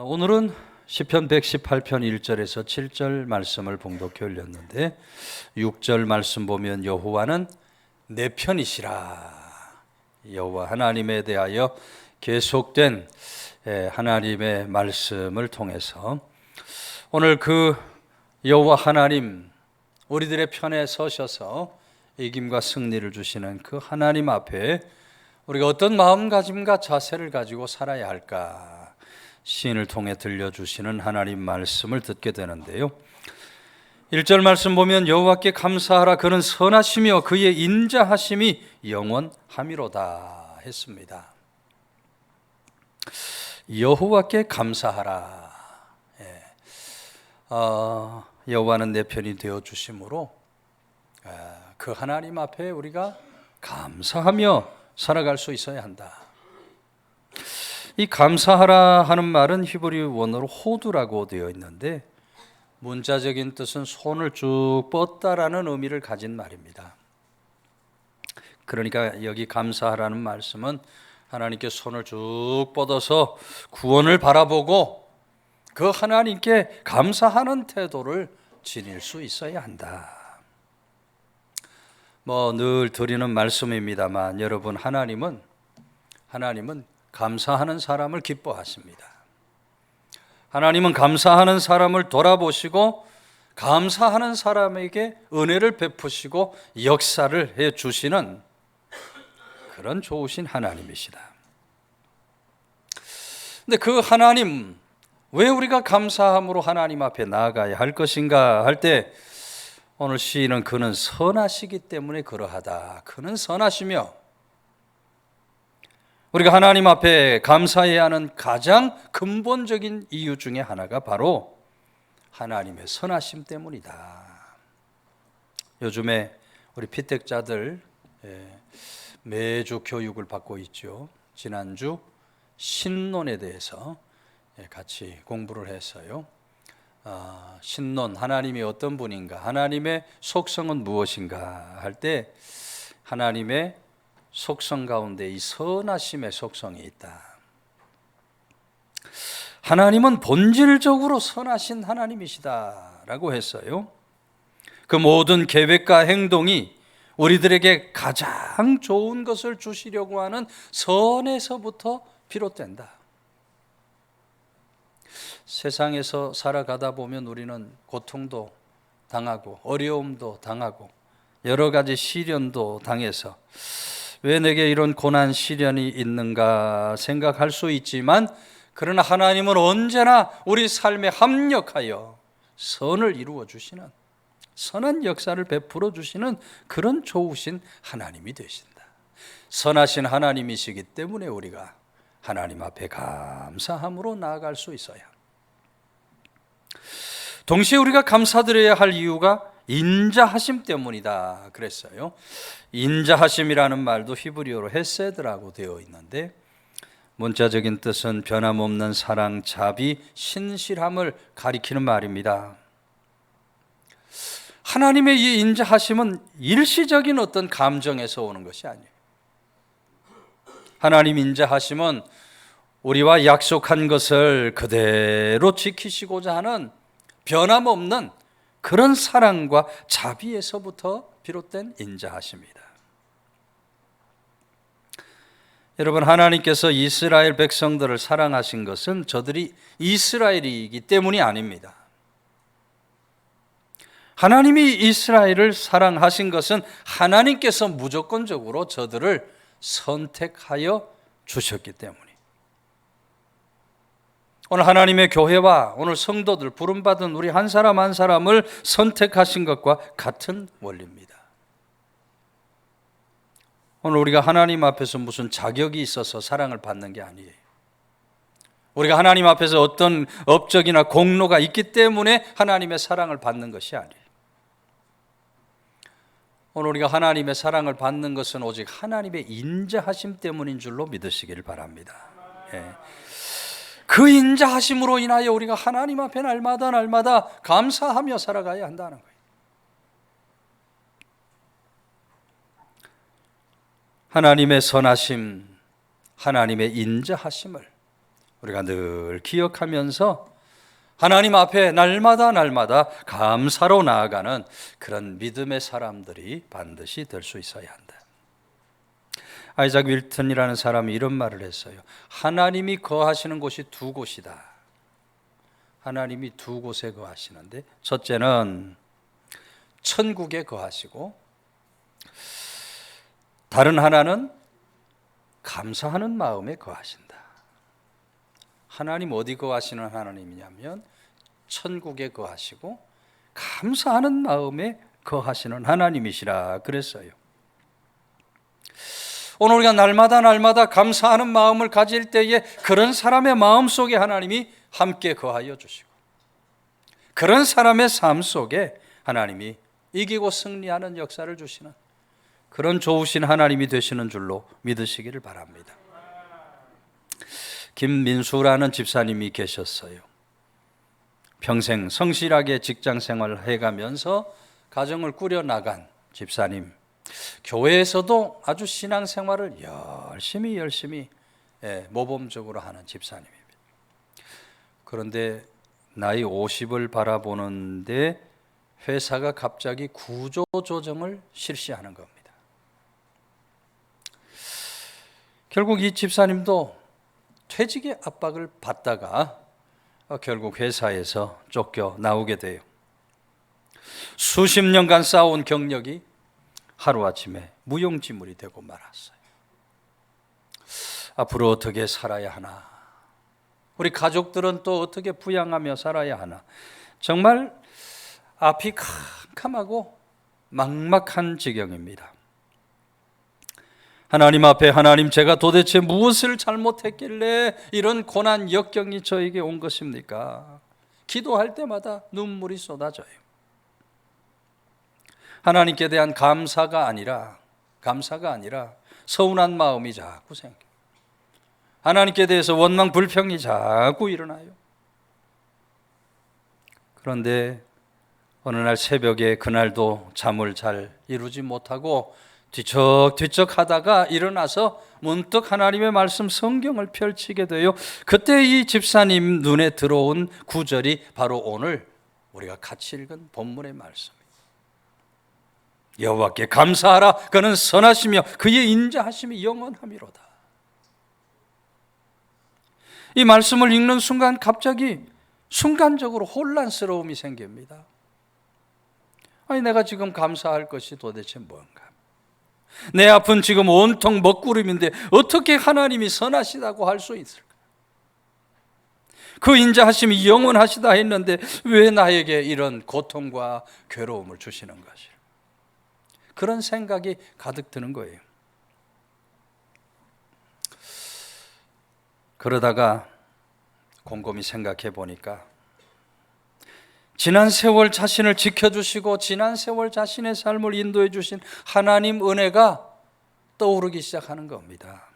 오늘은 시편 118편 1절에서 7절 말씀을 봉독해 올렸는데 6절 말씀 보면 여호와는 내 편이시라. 여호와 하나님에 대하여 계속된 하나님의 말씀을 통해서 오늘 그 여호와 하나님, 우리들의 편에 서셔서 이김과 승리를 주시는 그 하나님 앞에 우리가 어떤 마음가짐과 자세를 가지고 살아야 할까, 시인을 통해 들려주시는 하나님 말씀을 듣게 되는데요. 1절 말씀 보면 여호와께 감사하라, 그는 선하시며 그의 인자하심이 영원함이로다 했습니다. 여호와께 감사하라. 여호와는 내 편이 되어주심으로 그 하나님 앞에 우리가 감사하며 살아갈 수 있어야 한다. 이 감사하라 하는 말은 히브리 원어로 호두라고 되어 있는데 문자적인 뜻은 손을 쭉 뻗다라는 의미를 가진 말입니다. 그러니까 여기 감사하라는 말씀은 하나님께 손을 쭉 뻗어서 구원을 바라보고 그 하나님께 감사하는 태도를 지닐 수 있어야 한다. 늘 드리는 말씀입니다만 여러분, 하나님은 감사하는 사람을 기뻐하십니다. 하나님은 감사하는 사람을 돌아보시고 감사하는 사람에게 은혜를 베푸시고 역사를 해 주시는 그런 좋으신 하나님이시다. 근데 그 하나님, 왜 우리가 감사함으로 하나님 앞에 나아가야 할 것인가 할 때 오늘 시인은 그는 선하시기 때문에 그러하다. 그는 선하시며 우리가 하나님 앞에 감사해야 하는 가장 근본적인 이유 중에 하나가 바로 하나님의 선하심 때문이다. 요즘에 우리 피택자들 매주 교육을 받고 있죠. 지난주 신론에 대해서 같이 공부를 했어요. 신론, 하나님이 어떤 분인가, 하나님의 속성은 무엇인가 할 때 하나님의 속성 가운데 이 선하심의 속성이 있다. 하나님은 본질적으로 선하신 하나님이시다라고 했어요. 그 모든 계획과 행동이 우리들에게 가장 좋은 것을 주시려고 하는 선에서부터 비롯된다. 세상에서 살아가다 보면 우리는 고통도 당하고 어려움도 당하고 여러 가지 시련도 당해서 왜 내게 이런 고난 시련이 있는가 생각할 수 있지만, 그러나 하나님은 언제나 우리 삶에 합력하여 선을 이루어 주시는, 선한 역사를 베풀어 주시는 그런 좋으신 하나님이 되신다. 선하신 하나님이시기 때문에 우리가 하나님 앞에 감사함으로 나아갈 수 있어야 합니다. 동시에 우리가 감사드려야 할 이유가 인자하심 때문이다 그랬어요. 인자하심이라는 말도 히브리어로 헤세드라고 되어 있는데 문자적인 뜻은 변함없는 사랑, 자비, 신실함을 가리키는 말입니다. 하나님의 이 인자하심은 일시적인 어떤 감정에서 오는 것이 아니에요. 하나님 인자하심은 우리와 약속한 것을 그대로 지키시고자 하는 변함없는 그런 사랑과 자비에서부터 비롯된 인자하심이다. 여러분, 하나님께서 이스라엘 백성들을 사랑하신 것은 저들이 이스라엘이기 때문이 아닙니다. 하나님이 이스라엘을 사랑하신 것은 하나님께서 무조건적으로 저들을 선택하여 주셨기 때문이에요. 오늘 하나님의 교회와 오늘 성도들, 부름받은 우리 한 사람 한 사람을 선택하신 것과 같은 원리입니다. 오늘 우리가 하나님 앞에서 무슨 자격이 있어서 사랑을 받는 게 아니에요. 우리가 하나님 앞에서 어떤 업적이나 공로가 있기 때문에 하나님의 사랑을 받는 것이 아니에요. 오늘 우리가 하나님의 사랑을 받는 것은 오직 하나님의 인자하심 때문인 줄로 믿으시기를 바랍니다. 그 인자하심으로 인하여 우리가 하나님 앞에 날마다 감사하며 살아가야 한다는 거예요. 하나님의 선하심, 하나님의 인자하심을 우리가 늘 기억하면서 하나님 앞에 날마다 감사로 나아가는 그런 믿음의 사람들이 반드시 될 수 있어야 한다. 아이작 윌튼이라는 사람이 이런 말을 했어요. 하나님이 거하시는 곳이 두 곳이다. 하나님이 두 곳에 거하시는데, 첫째는 천국에 거하시고 다른 하나는 감사하는 마음에 거하신다. 하나님 어디 거하시는 하나님이냐면 천국에 거하시고 감사하는 마음에 거하시는 하나님이시라 그랬어요. 오늘 우리가 날마다 감사하는 마음을 가질 때에 그런 사람의 마음속에 하나님이 함께 거하여 주시고, 그런 사람의 삶 속에 하나님이 이기고 승리하는 역사를 주시는 그런 좋으신 하나님이 되시는 줄로 믿으시기를 바랍니다. 김민수라는 집사님이 계셨어요. 평생 성실하게 직장 생활을 해가면서 가정을 꾸려나간 집사님, 교회에서도 아주 신앙생활을 열심히 모범적으로 하는 집사님입니다. 그런데 나이 50을 바라보는데 회사가 갑자기 구조조정을 실시하는 겁니다. 결국 이 집사님도 퇴직의 압박을 받다가 결국 회사에서 쫓겨 나오게 돼요. 수십 년간 쌓아온 경력이 하루아침에 무용지물이 되고 말았어요. 앞으로 어떻게 살아야 하나? 우리 가족들은 또 어떻게 부양하며 살아야 하나? 정말 앞이 캄캄하고 막막한 지경입니다. 하나님 앞에, 하나님, 제가 도대체 무엇을 잘못했길래 이런 고난 역경이 저에게 온 것입니까? 기도할 때마다 눈물이 쏟아져요. 하나님께 대한 감사가 아니라 서운한 마음이 자꾸 생겨요. 하나님께 대해서 원망 불평이 자꾸 일어나요. 그런데 어느 날 새벽에, 그날도 잠을 잘 이루지 못하고 뒤척뒤척 하다가 일어나서 문득 하나님의 말씀 성경을 펼치게 돼요. 그때 이 집사님 눈에 들어온 구절이 바로 오늘 우리가 같이 읽은 본문의 말씀입니다. 여호와께 감사하라. 그는 선하시며 그의 인자하심이 영원하미로다. 이 말씀을 읽는 순간 갑자기 순간적으로 혼란스러움이 생깁니다. 아니, 내가 지금 감사할 것이 도대체 뭔가? 내 앞은 지금 온통 먹구름인데 어떻게 하나님이 선하시다고 할 수 있을까? 그 인자하심이 영원하시다 했는데 왜 나에게 이런 고통과 괴로움을 주시는 것이라? 그런 생각이 가득 드는 거예요. 그러다가 곰곰이 생각해 보니까 지난 세월 자신을 지켜주시고 지난 세월 자신의 삶을 인도해 주신 하나님 은혜가 떠오르기 시작하는 겁니다.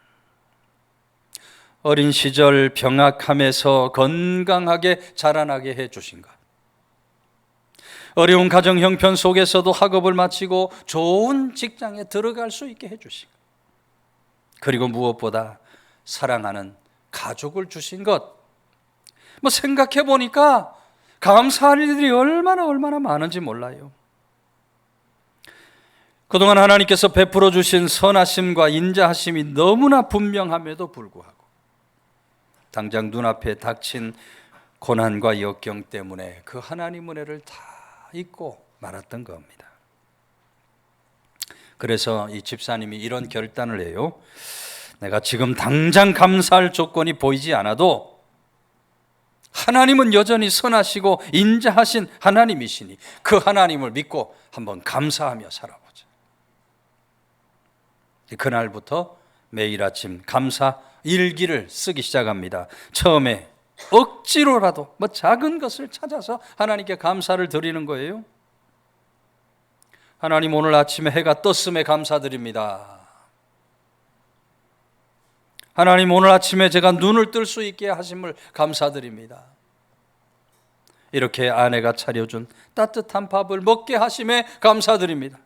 어린 시절 병약함에서 건강하게 자라나게 해 주신 것, 어려운 가정 형편 속에서도 학업을 마치고 좋은 직장에 들어갈 수 있게 해 주신 것, 그리고 무엇보다 사랑하는 가족을 주신 것, 생각해 보니까 감사할 일들이 얼마나 많은지 몰라요. 그동안 하나님께서 베풀어 주신 선하심과 인자하심이 너무나 분명함에도 불구하고 당장 눈앞에 닥친 고난과 역경 때문에 그 하나님 은혜를 다 잊고 말았던 겁니다. 그래서 이 집사님이 이런 결단을 해요. 내가 지금 당장 감사할 조건이 보이지 않아도 하나님은 여전히 선하시고 인자하신 하나님이시니 그 하나님을 믿고 한번 감사하며 살아보자. 그날부터 매일 아침 감사 일기를 쓰기 시작합니다. 처음에 억지로라도 작은 것을 찾아서 하나님께 감사를 드리는 거예요. 하나님, 오늘 아침에 해가 떴음에 감사드립니다. 하나님, 오늘 아침에 제가 눈을 뜰 수 있게 하심을 감사드립니다. 이렇게 아내가 차려준 따뜻한 밥을 먹게 하심에 감사드립니다.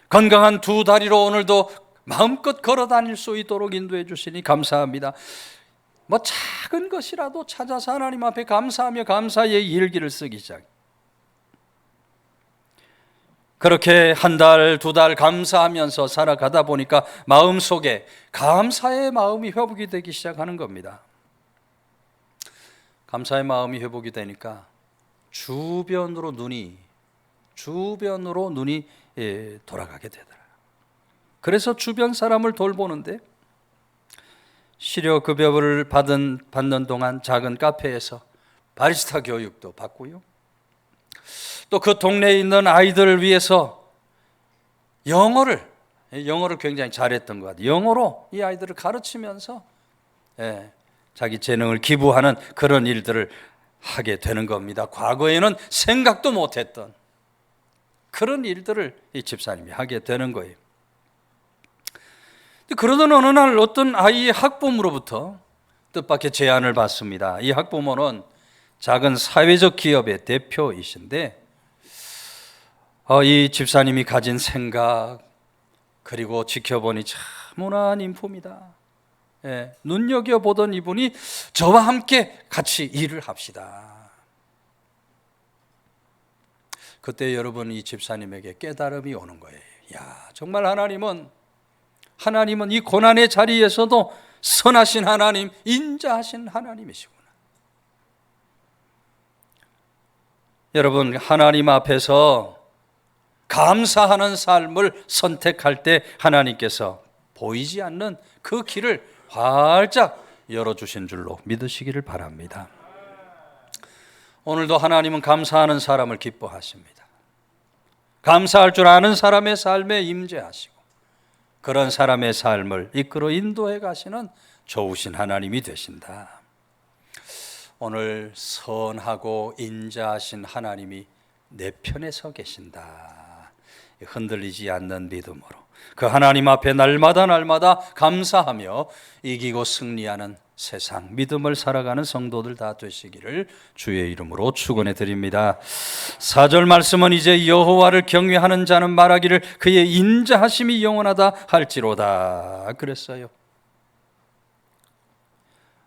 건강한 두 다리로 오늘도 마음껏 걸어 다닐 수 있도록 인도해 주시니 감사합니다. 뭐 작은 것이라도 찾아서 하나님 앞에 감사하며 감사의 일기를 쓰기 시작. 그렇게 한 달, 두 달 감사하면서 살아가다 보니까 마음속에 감사의 마음이 회복이 되기 시작하는 겁니다. 감사의 마음이 회복이 되니까 주변으로 눈이 돌아가게 되더라. 그래서 주변 사람을 돌보는데 시료급여를 받는 동안 작은 카페에서 바리스타 교육도 받고요. 또 그 동네에 있는 아이들을 위해서 영어를 굉장히 잘했던 것 같아요. 영어로 이 아이들을 가르치면서 자기 재능을 기부하는 그런 일들을 하게 되는 겁니다. 과거에는 생각도 못했던 그런 일들을 이 집사님이 하게 되는 거예요. 그러던 어느 날 어떤 아이의 학부모로부터 뜻밖의 제안을 받습니다. 이 학부모는 작은 사회적 기업의 대표이신데 이 집사님이 가진 생각 그리고 지켜보니 참 온화한 인품이다. 눈여겨보던 이분이 저와 함께 같이 일을 합시다. 그때 여러분 이 집사님에게 깨달음이 오는 거예요. 야, 정말 하나님은 이 고난의 자리에서도 선하신 하나님, 인자하신 하나님이시구나. 여러분, 하나님 앞에서 감사하는 삶을 선택할 때 하나님께서 보이지 않는 그 길을 활짝 열어주신 줄로 믿으시기를 바랍니다. 오늘도 하나님은 감사하는 사람을 기뻐하십니다. 감사할 줄 아는 사람의 삶에 임재하시고 그런 사람의 삶을 이끌어 인도해 가시는 좋으신 하나님이 되신다. 오늘 선하고 인자하신 하나님이 내 편에 서 계신다. 흔들리지 않는 믿음으로 그 하나님 앞에 날마다 감사하며 이기고 승리하는 세상 믿음을 살아가는 성도들 다 되시기를 주의 이름으로 축원해 드립니다. 4절 말씀은 이제 여호와를 경외하는 자는 말하기를 그의 인자하심이 영원하다 할지로다 그랬어요.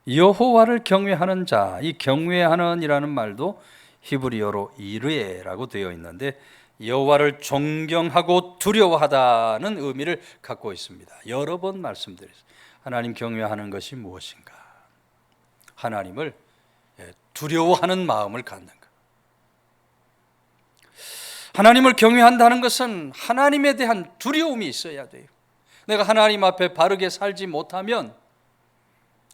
여호와를 경외하는 자, 이 경외하는이라는 말도 히브리어로 이르에라고 되어 있는데 여호와를 존경하고 두려워하다는 의미를 갖고 있습니다. 여러 번 말씀드렸습니다. 하나님 경외하는 것이 무엇인가? 하나님을 두려워하는 마음을 갖는 것. 하나님을 경외한다는 것은 하나님에 대한 두려움이 있어야 돼요. 내가 하나님 앞에 바르게 살지 못하면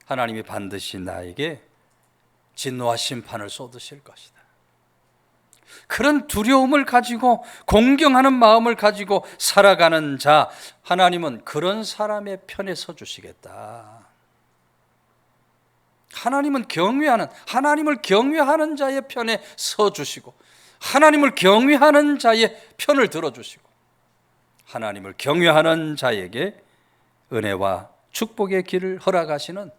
하나님이 반드시 나에게 진노와 심판을 쏟으실 것이다. 그런 두려움을 가지고 공경하는 마음을 가지고 살아가는 자, 하나님은 그런 사람의 편에 서 주시겠다. 하나님을 경외하는 자의 편에 서 주시고 하나님을 경외하는 자의 편을 들어 주시고 하나님을 경외하는 자에게 은혜와 축복의 길을 허락하시는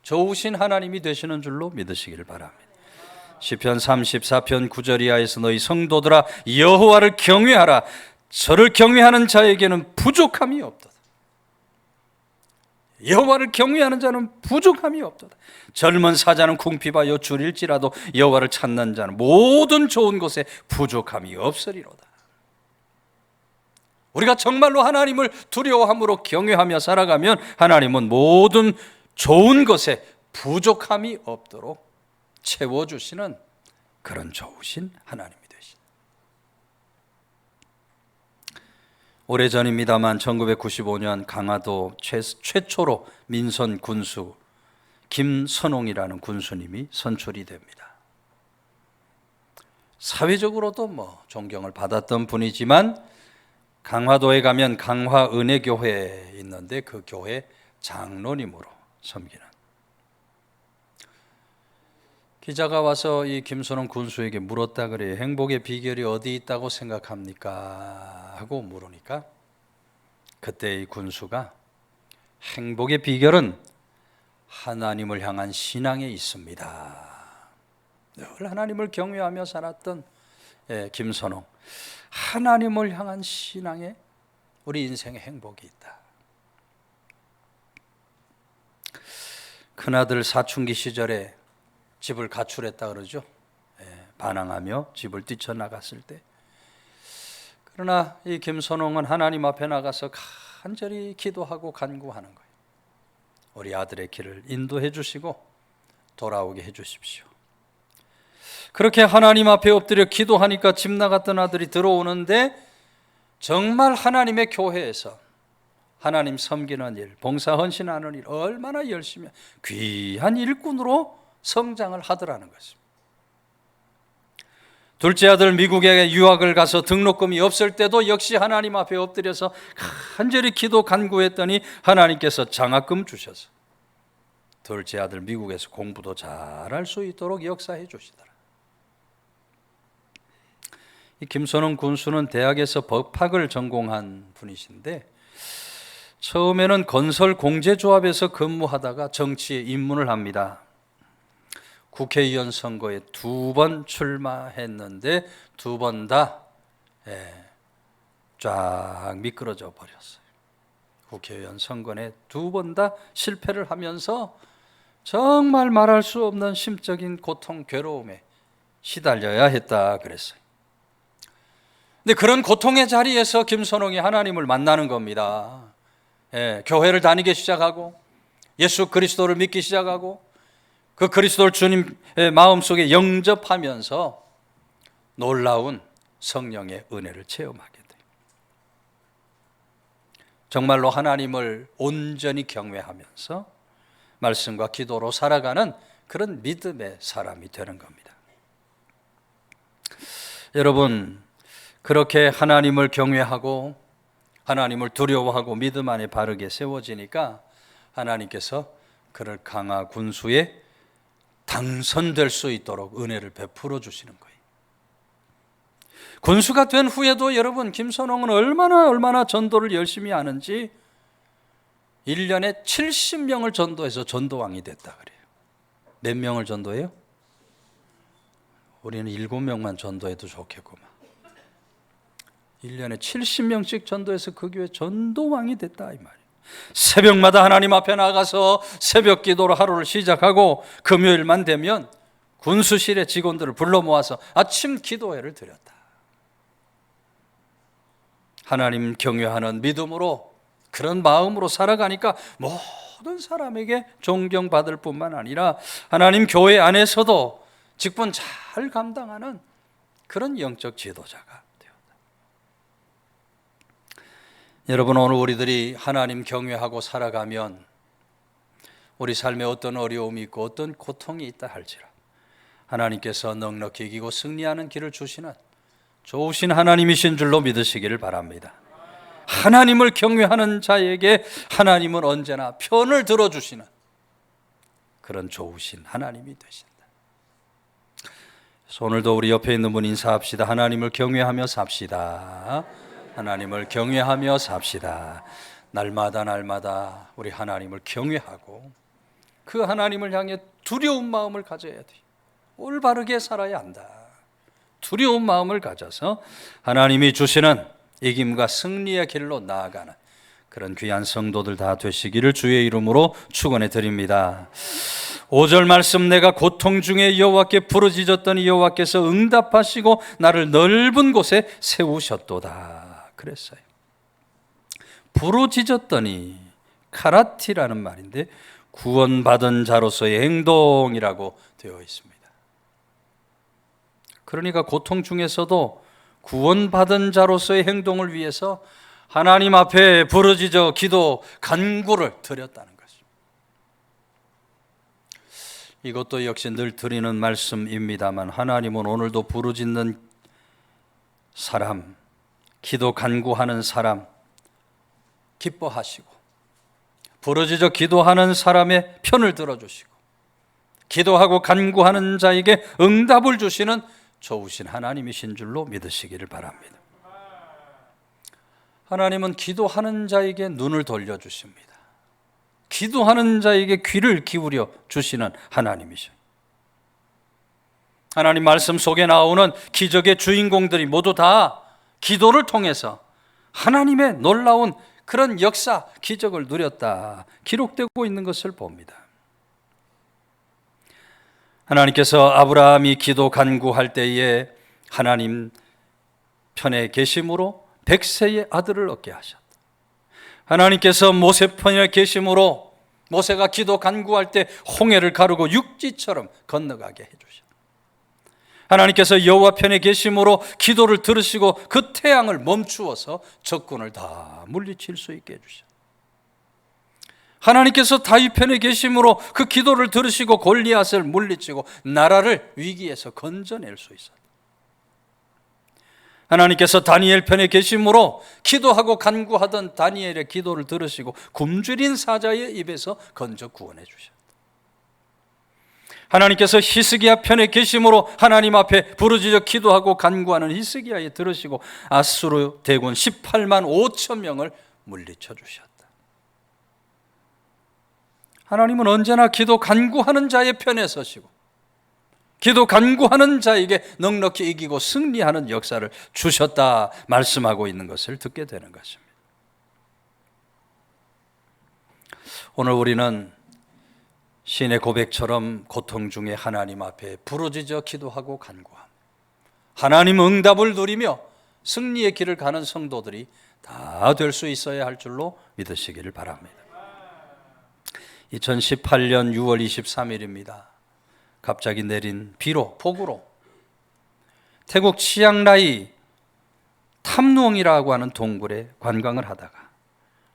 좋으신 하나님이 되시는 줄로 믿으시기를 바랍니다. 시편 34편 9절 이하에서 너희 성도들아 여호와를 경외하라. 저를 경외하는 자에게는 부족함이 없도다. 여호와를 경외하는 자는 부족함이 없도다. 젊은 사자는 궁핍하 여출일지라도 여호와를 찾는 자는 모든 좋은 것에 부족함이 없으리로다. 우리가 정말로 하나님을 두려워함으로 경외하며 살아가면 하나님은 모든 좋은 것에 부족함이 없도록 채워주시는 그런 좋으신 하나님이 되십니다. 오래전입니다만 1995년 강화도 최초로 민선 군수 김선홍이라는 군수님이 선출이 됩니다. 사회적으로도 존경을 받았던 분이지만 강화도에 가면 강화은혜교회에 있는데 그 교회 장로님으로 섬기는 기자가 와서 이 김선홍 군수에게 물었다 그래요. 행복의 비결이 어디 있다고 생각합니까? 하고 물으니까 그때 이 군수가 행복의 비결은 하나님을 향한 신앙에 있습니다. 늘 하나님을 경외하며 살았던 김선홍, 하나님을 향한 신앙에 우리 인생에 행복이 있다. 큰아들 사춘기 시절에 집을 가출했다 그러죠. 반항하며 집을 뛰쳐나갔을 때. 그러나 이 김선홍은 하나님 앞에 나가서 간절히 기도하고 간구하는 거예요. 우리 아들의 길을 인도해 주시고 돌아오게 해 주십시오. 그렇게 하나님 앞에 엎드려 기도하니까 집 나갔던 아들이 들어오는데 정말 하나님의 교회에서 하나님 섬기는 일, 봉사 헌신하는 일 얼마나 열심히 귀한 일꾼으로 성장을 하더라는 것입니다. 둘째 아들 미국에 유학을 가서 등록금이 없을 때도 역시 하나님 앞에 엎드려서 간절히 기도 간구했더니 하나님께서 장학금 주셔서 둘째 아들 미국에서 공부도 잘할 수 있도록 역사해 주시더라. 이 김선홍 군수는 대학에서 법학을 전공한 분이신데 처음에는 건설공제조합에서 근무하다가 정치에 입문을 합니다. 국회의원 선거에 2번 출마했는데 2번 다 쫙 미끄러져 버렸어요. 국회의원 선거에 2번 다 실패를 하면서 정말 말할 수 없는 심적인 고통, 괴로움에 시달려야 했다 그랬어요. 근데 그런 고통의 자리에서 김선홍이 하나님을 만나는 겁니다. 교회를 다니기 시작하고 예수 그리스도를 믿기 시작하고 그 그리스도를 주님의 마음속에 영접하면서 놀라운 성령의 은혜를 체험하게 돼요. 정말로 하나님을 온전히 경외하면서 말씀과 기도로 살아가는 그런 믿음의 사람이 되는 겁니다. 여러분, 그렇게 하나님을 경외하고 하나님을 두려워하고 믿음 안에 바르게 세워지니까 하나님께서 그를 강화 군수에 당선될 수 있도록 은혜를 베풀어 주시는 거예요. 군수가 된 후에도 여러분 김선홍은 얼마나 전도를 열심히 하는지 1년에 70명을 전도해서 전도왕이 됐다 그래요. 몇 명을 전도해요? 우리는 7명만 전도해도 좋겠구만. 1년에 70명씩 전도해서 그 교회 전도왕이 됐다 이 말이에요. 새벽마다 하나님 앞에 나가서 새벽 기도로 하루를 시작하고 금요일만 되면 군수실의 직원들을 불러 모아서 아침 기도회를 드렸다. 하나님 경외하는 믿음으로 그런 마음으로 살아가니까 모든 사람에게 존경받을 뿐만 아니라 하나님 교회 안에서도 직분 잘 감당하는 그런 영적 지도자가 여러분, 오늘 우리들이 하나님 경외하고 살아가면 우리 삶에 어떤 어려움이 있고 어떤 고통이 있다 할지라 하나님께서 넉넉히 이기고 승리하는 길을 주시는 좋으신 하나님이신 줄로 믿으시기를 바랍니다. 하나님을 경외하는 자에게 하나님은 언제나 편을 들어주시는 그런 좋으신 하나님이 되신다. 그래서 오늘도 우리 옆에 있는 분 인사합시다. 하나님을 경외하며 삽시다. 하나님을 경외하며 삽시다. 날마다 우리 하나님을 경외하고 그 하나님을 향해 두려운 마음을 가져야 돼. 올바르게 살아야 한다. 두려운 마음을 가져서 하나님이 주시는 이김과 승리의 길로 나아가는 그런 귀한 성도들 다 되시기를 주의 이름으로 축원해 드립니다. 5절 말씀, 내가 고통 중에 여호와께 부르짖었더니 여호와께서 응답하시고 나를 넓은 곳에 세우셨도다 그랬어요. 부르짖었더니 카라티라는 말인데 구원받은 자로서의 행동이라고 되어 있습니다. 그러니까 고통 중에서도 구원받은 자로서의 행동을 위해서 하나님 앞에 부르짖어 기도 간구를 드렸다는 것입니다. 이것도 역시 늘 드리는 말씀입니다만 하나님은 오늘도 부르짖는 사람, 기도 간구하는 사람 기뻐하시고 부르짖어 기도하는 사람의 편을 들어주시고 기도하고 간구하는 자에게 응답을 주시는 좋으신 하나님이신 줄로 믿으시기를 바랍니다. 하나님은 기도하는 자에게 눈을 돌려주십니다. 기도하는 자에게 귀를 기울여 주시는 하나님이셔. 하나님 말씀 속에 나오는 기적의 주인공들이 모두 다 기도를 통해서 하나님의 놀라운 그런 역사, 기적을 누렸다 기록되고 있는 것을 봅니다. 하나님께서 아브라함이 기도 간구할 때에 하나님 편에 계심으로 100세의 아들을 얻게 하셨다. 하나님께서 모세 편에 계심으로 모세가 기도 간구할 때 홍해를 가르고 육지처럼 건너가게 해주셨다. 하나님께서 여호와 편에 계심으로 기도를 들으시고 그 태양을 멈추어서 적군을 다 물리칠 수 있게 해주셨다. 하나님께서 다윗 편에 계심으로 그 기도를 들으시고 골리앗을 물리치고 나라를 위기에서 건져낼 수 있었다. 하나님께서 다니엘 편에 계심으로 기도하고 간구하던 다니엘의 기도를 들으시고 굶주린 사자의 입에서 건져 구원해 주셨다. 하나님께서 히스기야 편에 계심으로 하나님 앞에 부르짖어 기도하고 간구하는 히스기야에 들으시고 아수르 대군 18만 5천 명을 물리쳐 주셨다. 하나님은 언제나 기도 간구하는 자의 편에 서시고 기도 간구하는 자에게 넉넉히 이기고 승리하는 역사를 주셨다 말씀하고 있는 것을 듣게 되는 것입니다. 오늘 우리는 시인의 고백처럼 고통 중에 하나님 앞에 부르짖어 기도하고 간구함, 하나님 응답을 누리며 승리의 길을 가는 성도들이 다 될 수 있어야 할 줄로 믿으시기를 바랍니다. 2018년 6월 23일입니다. 갑자기 내린 비로, 폭우로 태국 치앙라이 탐누엉이라고 하는 동굴에 관광을 하다가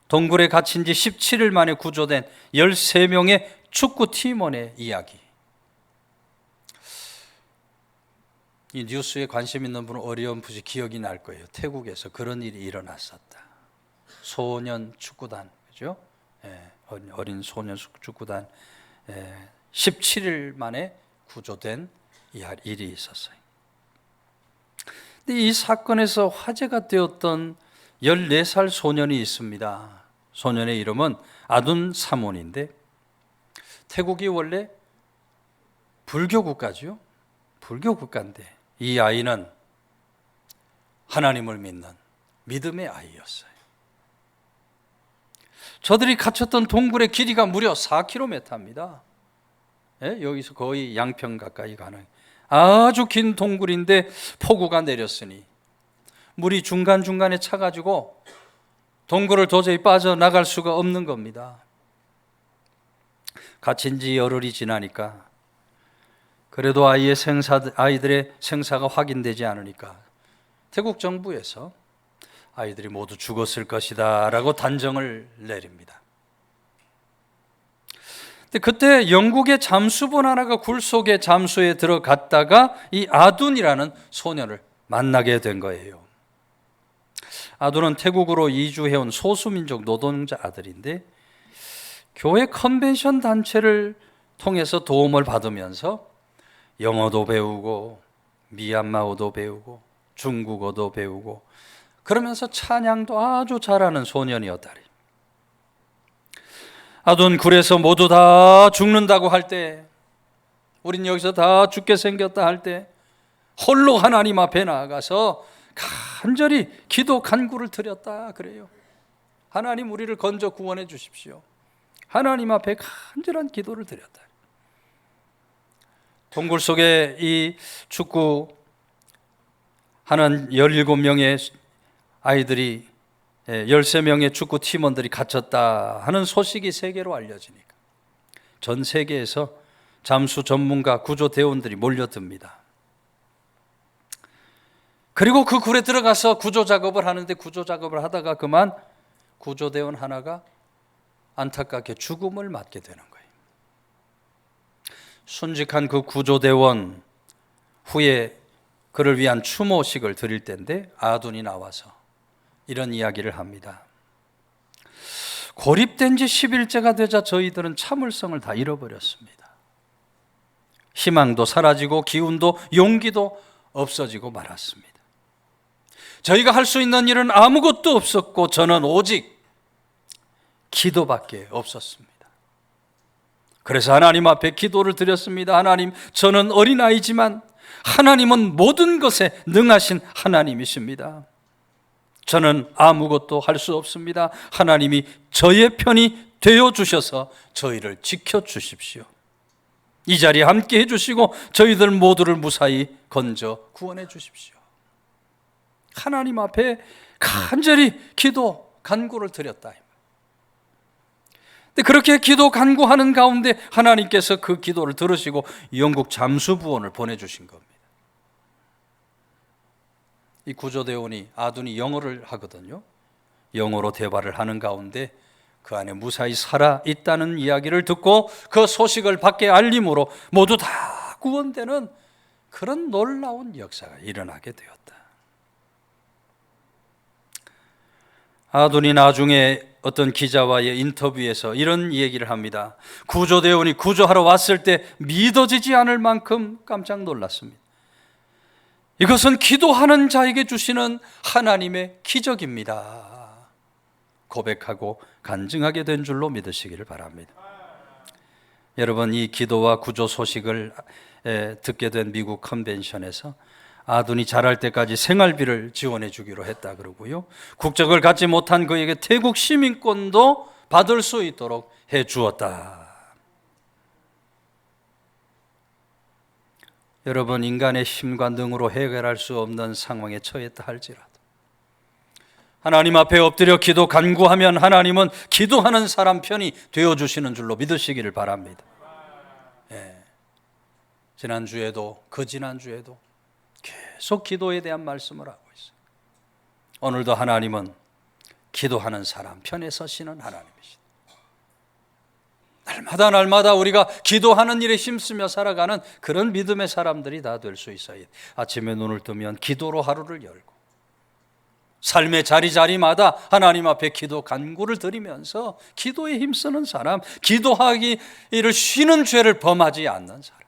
동굴에 갇힌 지 17일 만에 구조된 13명의 축구 팀원의 이야기. 이 뉴스에 관심 있는 분은 어렴풋이 기억이 날 거예요. 태국에서 그런 일이 일어났었다. 소년 축구단, 그죠? 어린 소년 축구단 17일 만에 구조된 일이 있었어요. 근데 이 사건에서 화제가 되었던 14살 소년이 있습니다. 소년의 이름은 아둔 사몬인데 태국이 원래 불교 국가죠. 불교 국가인데 이 아이는 하나님을 믿는 믿음의 아이였어요. 저들이 갇혔던 동굴의 길이가 무려 4km입니다. 여기서 거의 양평 가까이 가는 아주 긴 동굴인데 폭우가 내렸으니 물이 중간중간에 차가지고 동굴을 도저히 빠져나갈 수가 없는 겁니다. 갇힌 지 열흘이 지나니까 그래도 아이들의 생사가 확인되지 않으니까 태국 정부에서 아이들이 모두 죽었을 것이다 라고 단정을 내립니다. 근데 그때 영국의 잠수본 하나가 굴 속에 잠수에 들어갔다가 이 아둔이라는 소년을 만나게 된 거예요. 아둔은 태국으로 이주해온 소수민족 노동자 아들인데 교회 컨벤션 단체를 통해서 도움을 받으면서 영어도 배우고 미얀마어도 배우고 중국어도 배우고 그러면서 찬양도 아주 잘하는 소년이었다리. 아둔 굴에서 모두 다 죽는다고 할 때, 우린 여기서 다 죽게 생겼다 할 때 홀로 하나님 앞에 나아가서 간절히 기도 간구를 드렸다 그래요. 하나님 우리를 건져 구원해 주십시오. 하나님 앞에 간절한 기도를 드렸다. 동굴 속에 이 축구하는 17명의 아이들이 13명의 축구 팀원들이 갇혔다 하는 소식이 세계로 알려지니까 전 세계에서 잠수 전문가 구조대원들이 몰려듭니다. 그리고 그 굴에 들어가서 구조작업을 하는데 구조작업을 하다가 그만 구조대원 하나가 안타깝게 죽음을 맞게 되는 거예요. 순직한 그 구조대원 후에 그를 위한 추모식을 드릴 때인데 아둔이 나와서 이런 이야기를 합니다. 고립된 지 10일째가 되자 저희들은 참을성을 다 잃어버렸습니다. 희망도 사라지고 기운도 용기도 없어지고 말았습니다. 저희가 할 수 있는 일은 아무것도 없었고 저는 오직 기도밖에 없었습니다. 그래서 하나님 앞에 기도를 드렸습니다. 하나님, 저는 어린아이지만 하나님은 모든 것에 능하신 하나님이십니다. 저는 아무것도 할 수 없습니다. 하나님이 저의 편이 되어 주셔서 저희를 지켜주십시오. 이 자리에 함께 해주시고 저희들 모두를 무사히 건져 구원해 주십시오. 하나님 앞에 간절히 기도 간구를 드렸다. 근데 그렇게 기도 간구하는 가운데 하나님께서 그 기도를 들으시고 영국 잠수부원을 보내주신 겁니다. 이 구조대원이 아둔이 영어를 하거든요. 영어로 대화를 하는 가운데 그 안에 무사히 살아 있다는 이야기를 듣고 그 소식을 밖에 알림으로 모두 다 구원되는 그런 놀라운 역사가 일어나게 되었다. 아둔이 나중에 어떤 기자와의 인터뷰에서 이런 얘기를 합니다. 구조대원이 구조하러 왔을 때 믿어지지 않을 만큼 깜짝 놀랐습니다. 이것은 기도하는 자에게 주시는 하나님의 기적입니다. 고백하고 간증하게 된 줄로 믿으시기를 바랍니다. 여러분, 이 기도와 구조 소식을 듣게 된 미국 컨벤션에서 아둔이 자랄 때까지 생활비를 지원해 주기로 했다 그러고요, 국적을 갖지 못한 그에게 태국 시민권도 받을 수 있도록 해 주었다. 여러분, 인간의 힘과 능으로 해결할 수 없는 상황에 처했다 할지라도 하나님 앞에 엎드려 기도 간구하면 하나님은 기도하는 사람 편이 되어주시는 줄로 믿으시기를 바랍니다. 지난주에도 그 지난주에도 계속 기도에 대한 말씀을 하고 있어요. 오늘도 하나님은 기도하는 사람 편에 서시는 하나님이시다. 날마다 우리가 기도하는 일에 힘쓰며 살아가는 그런 믿음의 사람들이 다 될 수 있어요. 아침에 눈을 뜨면 기도로 하루를 열고 삶의 자리마다 하나님 앞에 기도 간구를 드리면서 기도에 힘쓰는 사람, 기도하기를 쉬는 죄를 범하지 않는 사람,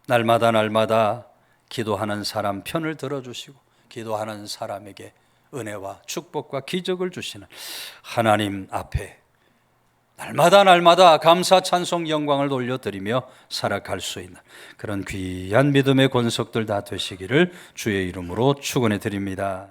날마다 기도하는 사람 편을 들어주시고 기도하는 사람에게 은혜와 축복과 기적을 주시는 하나님 앞에 날마다 감사 찬송 영광을 올려드리며 살아갈 수 있는 그런 귀한 믿음의 권속들 다 되시기를 주의 이름으로 축원해 드립니다.